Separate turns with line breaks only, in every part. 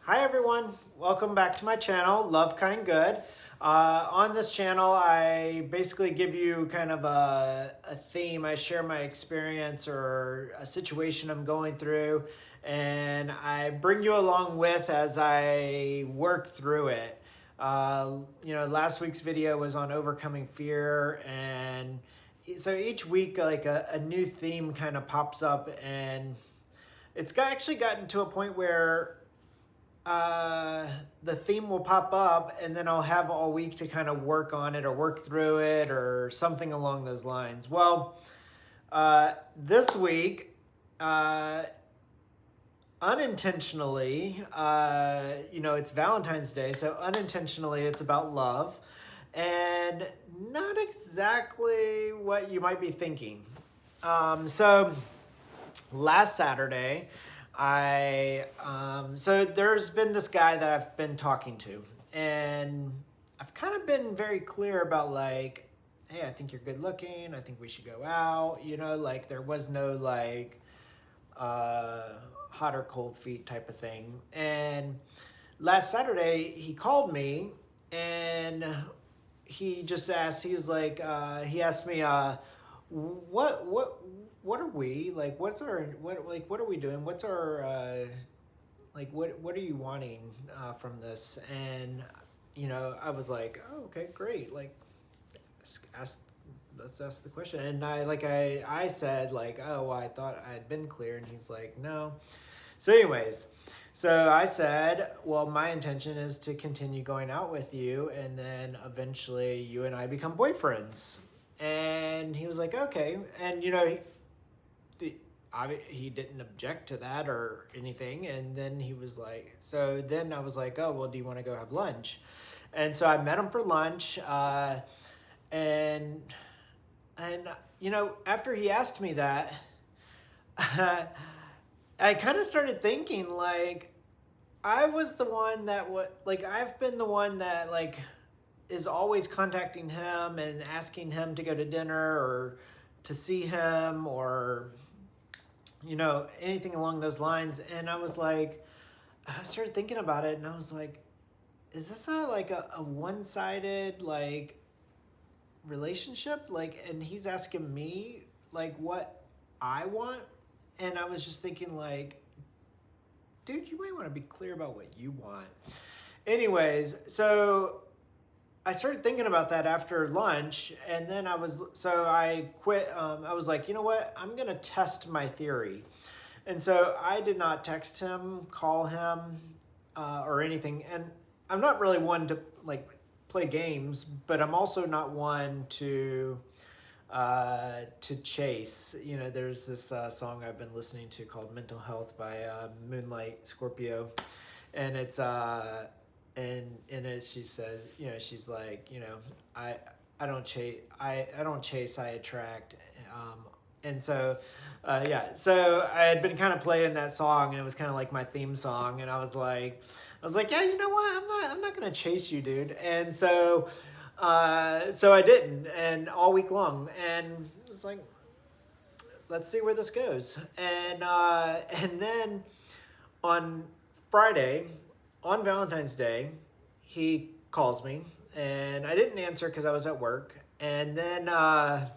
Hi everyone, welcome back to my channel, Love Kind Good. On this channel, I basically give you kind of a theme. I share my experience or a situation I'm going through, and I bring you along with as I work through it. Last week's video was on overcoming fear, and so each week, like a new theme kind of pops up, and actually gotten to a point where the theme will pop up and then I'll have all week to kind of work on it or work through it or something along those lines. Well, this week, unintentionally, it's Valentine's Day, so unintentionally it's about love and not exactly what you might be thinking. So last Saturday, so there's been this guy that I've been talking to, and I've kind of been very clear about like, hey, I think you're good looking. I think we should go out. Like there was no like hot or cold feet type of thing. And last Saturday he called me and he just asked. He was like, he asked me, what are we like? What are we doing? What's our what are you wanting from this? And I was like, oh, okay, great. Like, let's ask the question. And I said like, oh, well, I thought I had been clear, and he's like, no. So anyways, so I said, well, my intention is to continue going out with you, and then eventually you and I become boyfriends. And he was like, okay. And he didn't object to that or anything. And then he was like, so then I was like, oh, well, do you want to go have lunch? And so I met him for lunch. And after he asked me that, I kind of started thinking like, I was the one that I've been the one that like is always contacting him and asking him to go to dinner or to see him or anything along those lines. And I started thinking about it, and I was like, is this a one-sided like relationship? Like, and he's asking me like what I want. And I was just thinking like, dude, you might want to be clear about what you want. Anyways, so I started thinking about that after lunch, and then I quit. I was like, you know what? I'm going to test my theory. And so I did not text him, call him, or anything. And I'm not really one to like play games, but I'm also not one to chase. There's this song I've been listening to called Mental Health by Moonlight Scorpio. And it's and in it she says, she's like, I don't chase, I don't chase, I attract. And so so I had been kind of playing that song, and it was kind of like my theme song, and I was like, yeah, you know what, I'm not gonna chase you, dude. And so I didn't, and all week long, and it was like, let's see where this goes. And then on Friday, on Valentine's Day, he calls me, and I didn't answer because I was at work. And then I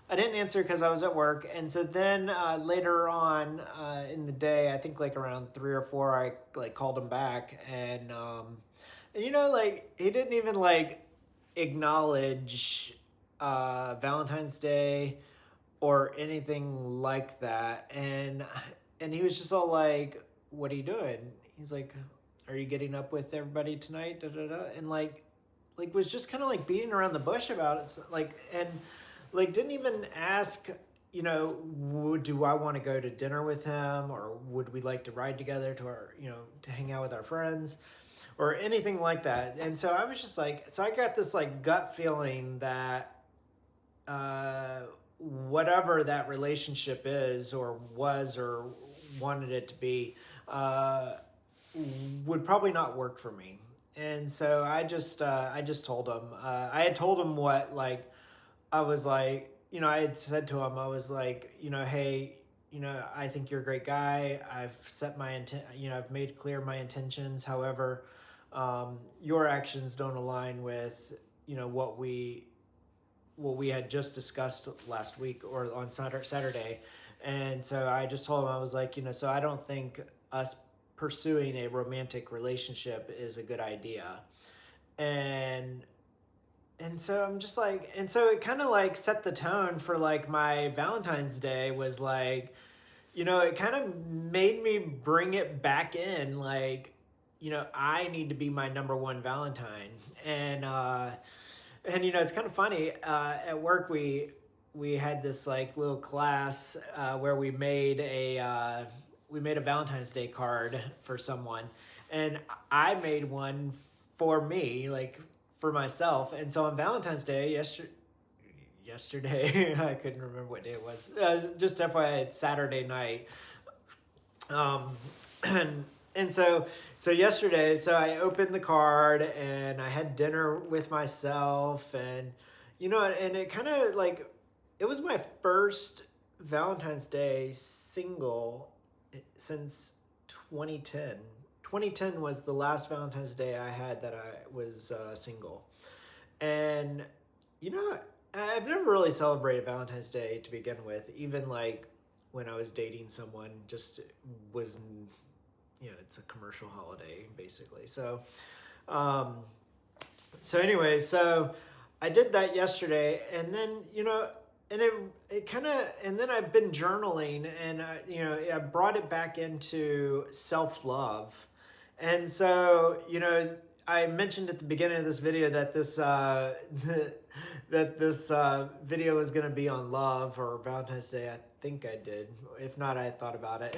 didn't answer because I was at work. And so then later on in the day, I think like around 3 or 4, I like called him back, and like he didn't even like acknowledge Valentine's Day or anything like that. And he was just all like, what are you doing? He's like, are you getting up with everybody tonight? Da, da, da. And like was just kind of like beating around the bush about it. And didn't even ask, do I want to go to dinner with him, or would we like to ride together to our, to hang out with our friends or anything like that. And so I was just like, so I got this like gut feeling that, whatever that relationship is or was or wanted it to be, would probably not work for me. And so I just told him, I had told him what, like, I was like, I had said to him, I was like, hey, I think you're a great guy. I've set my intent, I've made clear my intentions. However, your actions don't align with, what we had just discussed last week or on Saturday. And so I just told him, I was like, so I don't think us pursuing a romantic relationship is a good idea. And so I'm just like, and so it kind of like set the tone for like my Valentine's Day was like, it kind of made me bring it back in, like, I need to be my number one Valentine. And it's kind of funny. At work, we had this like little class where we made a Valentine's Day card for someone, and I made one for me, like for myself. And so on Valentine's Day yesterday, I couldn't remember what day it was. Just FYI, it's Saturday night. Um, and so yesterday, so I opened the card and I had dinner with myself, and and it kind of like, it was my first Valentine's Day single since 2010. 2010 was the last Valentine's Day I had that I was single. And I've never really celebrated Valentine's Day to begin with, even like when I was dating someone, just was, it's a commercial holiday basically. Um, anyway, so I did that yesterday, and then, and it kind of, and then I've been journaling, and I brought it back into self-love. And so, I mentioned at the beginning of this video that this video was going to be on love or Valentine's Day. I think I did. If not, I thought about it.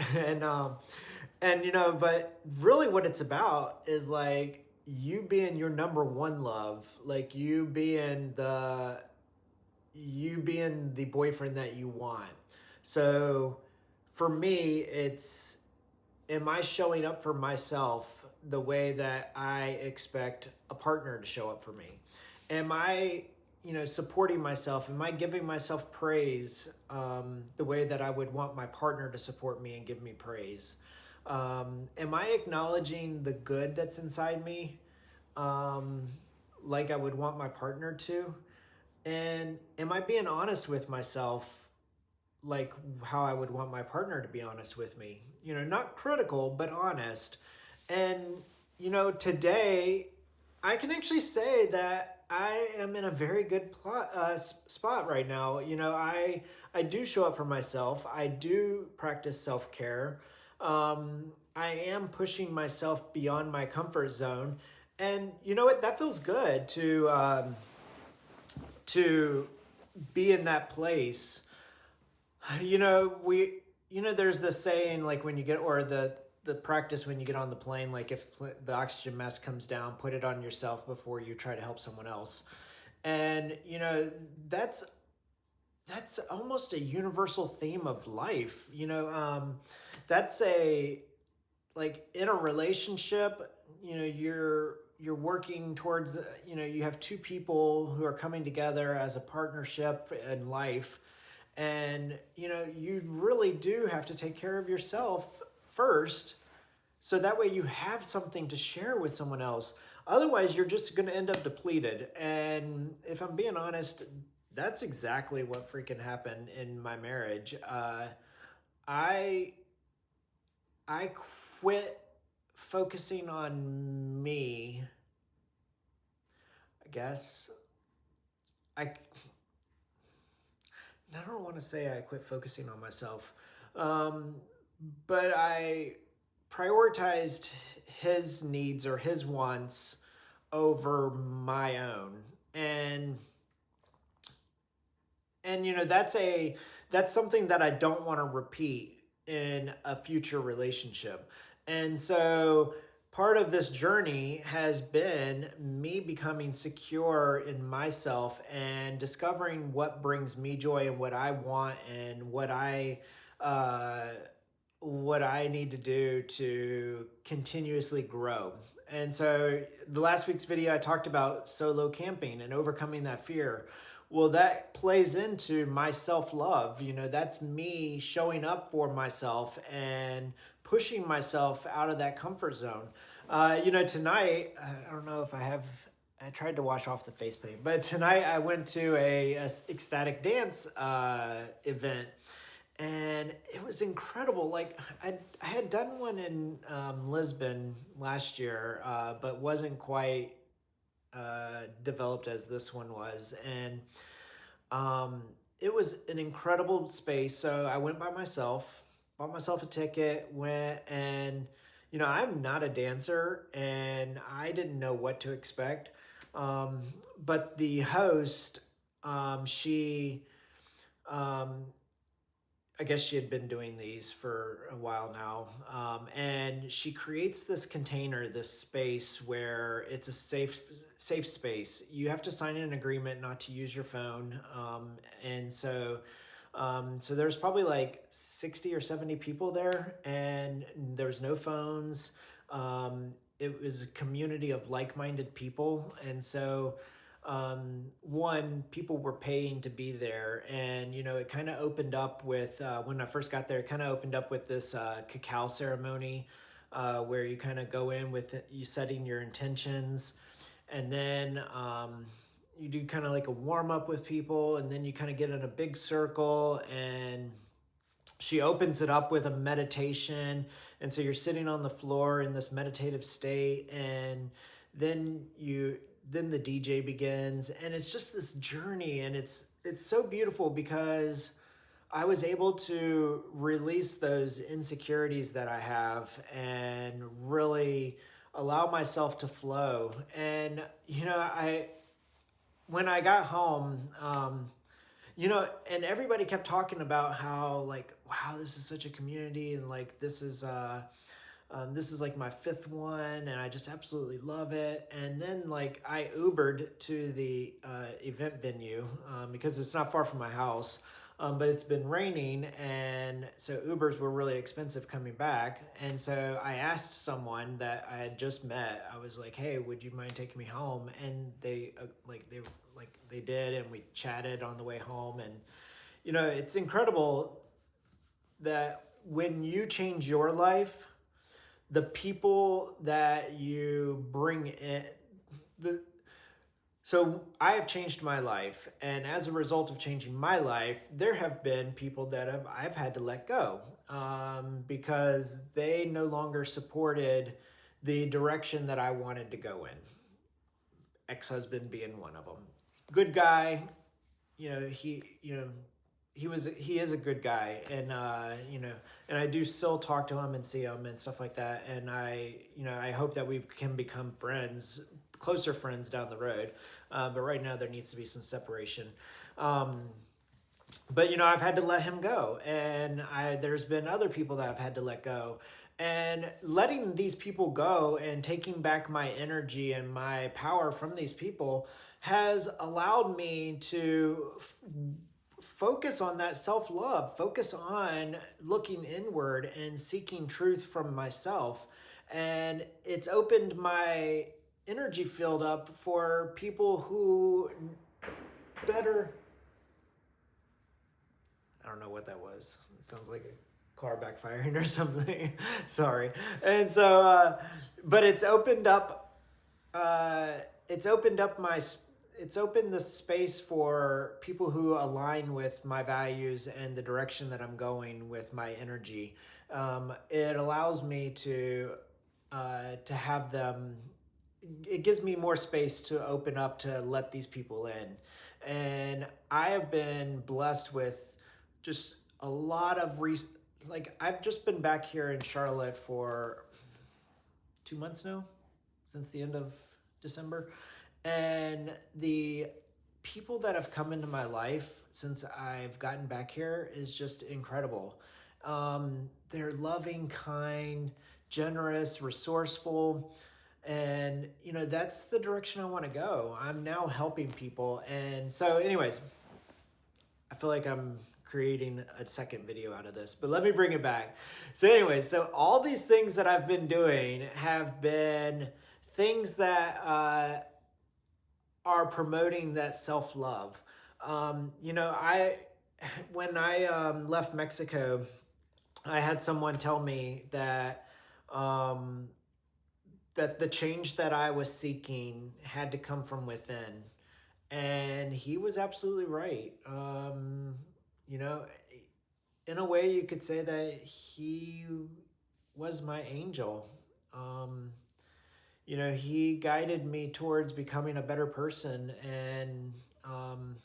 But really what it's about is like you being your number one love, like you being the boyfriend that you want. So for me, it's, am I showing up for myself the way that I expect a partner to show up for me? Am I, supporting myself? Am I giving myself praise the way that I would want my partner to support me and give me praise? Am I acknowledging the good that's inside me like I would want my partner to? And am I being honest with myself like how I would want my partner to be honest with me? Not critical, but honest. And, today I can actually say that I am in a very good spot right now. I do show up for myself. I do practice self-care. I am pushing myself beyond my comfort zone. And you know what? That feels good to be in that place. There's this saying, like when you get, or the practice when you get on the plane, like if the oxygen mask comes down, put it on yourself before you try to help someone else. And, that's almost a universal theme of life. That's like in a relationship, you're working towards, you have two people who are coming together as a partnership in life. And, you really do have to take care of yourself first, so that way you have something to share with someone else. Otherwise, you're just going to end up depleted. And if I'm being honest, that's exactly what freaking happened in my marriage. I quit focusing on me, I guess. I don't want to say I quit focusing on myself, but I prioritized his needs or his wants over my own. And that's something that I don't want to repeat in a future relationship. And so part of this journey has been me becoming secure in myself and discovering what brings me joy and what I want and what I need to do to continuously grow. And so the last week's video, I talked about solo camping and overcoming that fear. Well, that plays into my self-love. That's me showing up for myself and pushing myself out of that comfort zone. Tonight, I don't know if I tried to wash off the face paint, but tonight I went to a ecstatic dance event, and it was incredible. Like I had done one in Lisbon last year, but wasn't quite developed as this one was, and um, it was an incredible space. So I went by myself, bought myself a ticket, went, and I'm not a dancer, and I didn't know what to expect. Um, but the host, she um, I guess she had been doing these for a while now. And she creates this container, this space where it's a safe space. You have to sign an agreement not to use your phone. So there's probably like 60 or 70 people there, and there's no phones. It was a community of like-minded people. And so one, people were paying to be there, and it kind of opened up with when I first got there, it kind of opened up with this cacao ceremony, where you kind of go in with you setting your intentions, and then you do kind of like a warm-up with people, and then you kind of get in a big circle, and she opens it up with a meditation. And so you're sitting on the floor in this meditative state, and then the DJ begins, and it's just this journey, and it's so beautiful because I was able to release those insecurities that I have and really allow myself to flow. And I when I got home, and everybody kept talking about how, like, wow, this is such a community, and like this is like my fifth one, and I just absolutely love it. And then like I Ubered to the event venue, because it's not far from my house, but it's been raining, and so Ubers were really expensive coming back. And so I asked someone that I had just met. I was like, "Hey, would you mind taking me home?" And they did, and we chatted on the way home. And it's incredible that when you change your life, the people that you bring in, so I have changed my life, and as a result of changing my life, there have been people that I've had to let go, because they no longer supported the direction that I wanted to go in. Ex-husband being one of them. Good guy, he is a good guy, and and I do still talk to him and see him and stuff like that, and I hope that we can become friends, closer friends down the road, but right now there needs to be some separation. But I've had to let him go, and there's been other people that I've had to let go, and letting these people go and taking back my energy and my power from these people has allowed me to focus on that self-love, focus on looking inward and seeking truth from myself. And it's opened my energy field up for people who better... I don't know what that was. It sounds like a car backfiring or something. Sorry. And so, but it's opened up the space for people who align with my values and the direction that I'm going with my energy. It allows me to have them. It gives me more space to open up to let these people in, and I have been blessed with just a lot of I've just been back here in Charlotte for 2 months now, since the end of December. And the people that have come into my life since I've gotten back here is just incredible. They're loving, kind, generous, resourceful. And, that's the direction I want to go. I'm now helping people. And so anyways, I feel like I'm creating a second video out of this, but let me bring it back. So anyways, so all these things that I've been doing have been things that are promoting that self-love. When I left Mexico, I had someone tell me um, that the change that I was seeking had to come from within. And he was absolutely right. You know, in a way, you could say that he was my angel. Um, he guided me towards becoming a better person, um,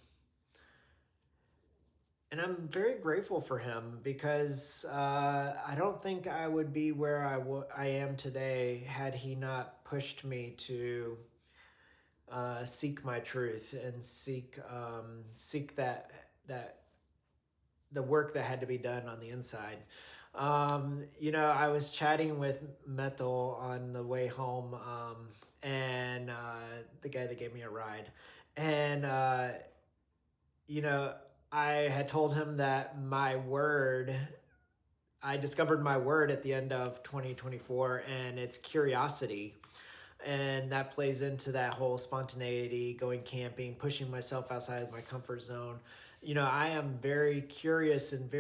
and I'm very grateful for him because I don't think I would be where I am today had he not pushed me to seek my truth and seek that the work that had to be done on the inside. I was chatting with Methel on the way home, and the guy that gave me a ride, and you know, I had told him that I discovered my word at the end of 2024, and it's curiosity. And that plays into that whole spontaneity, going camping, pushing myself outside of my comfort zone. I am very curious and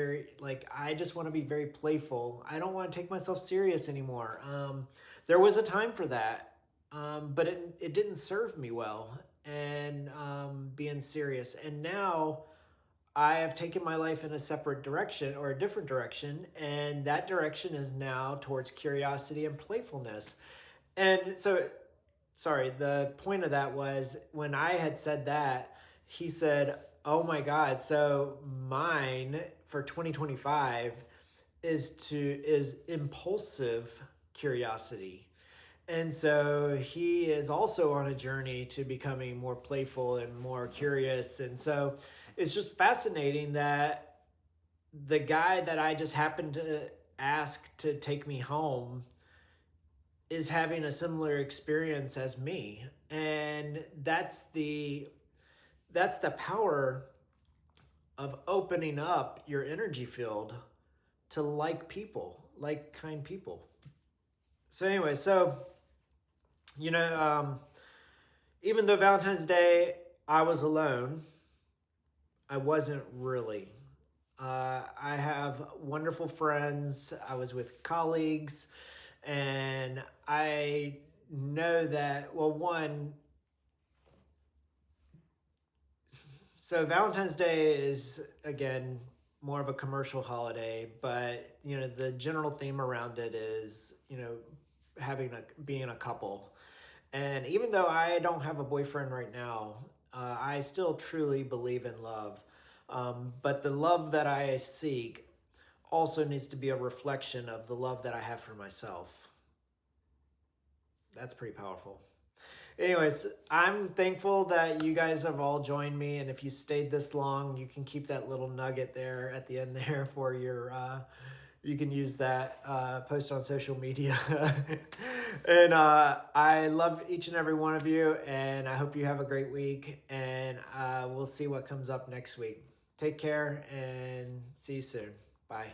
I just want to be very playful. I don't want to take myself serious anymore. There was a time for that, but it didn't serve me well, and being serious. And now I have taken my life in a separate direction or a different direction, and that direction is now towards curiosity and playfulness. And so, sorry, the point of that was when I had said that, he said, "Oh my God, so mine for 2025 is impulsive curiosity." And so he is also on a journey to becoming more playful and more curious. And so it's just fascinating that the guy that I just happened to ask to take me home is having a similar experience as me. And that's the power of opening up your energy field to like people, like kind people. So anyway, you know, um, even though Valentine's Day I was alone, I wasn't really. I have wonderful friends. I was with colleagues, and I know that, well, one, so Valentine's Day is, again, more of a commercial holiday, but the general theme around it is being a couple. And even though I don't have a boyfriend right now, I still truly believe in love. But the love that I seek also needs to be a reflection of the love that I have for myself. That's pretty powerful. Anyways, I'm thankful that you guys have all joined me, and if you stayed this long, you can keep that little nugget there at the end there for your you can use that post on social media. And I love each and every one of you, and I hope you have a great week, and we'll see what comes up next week. Take care and see you soon. Bye.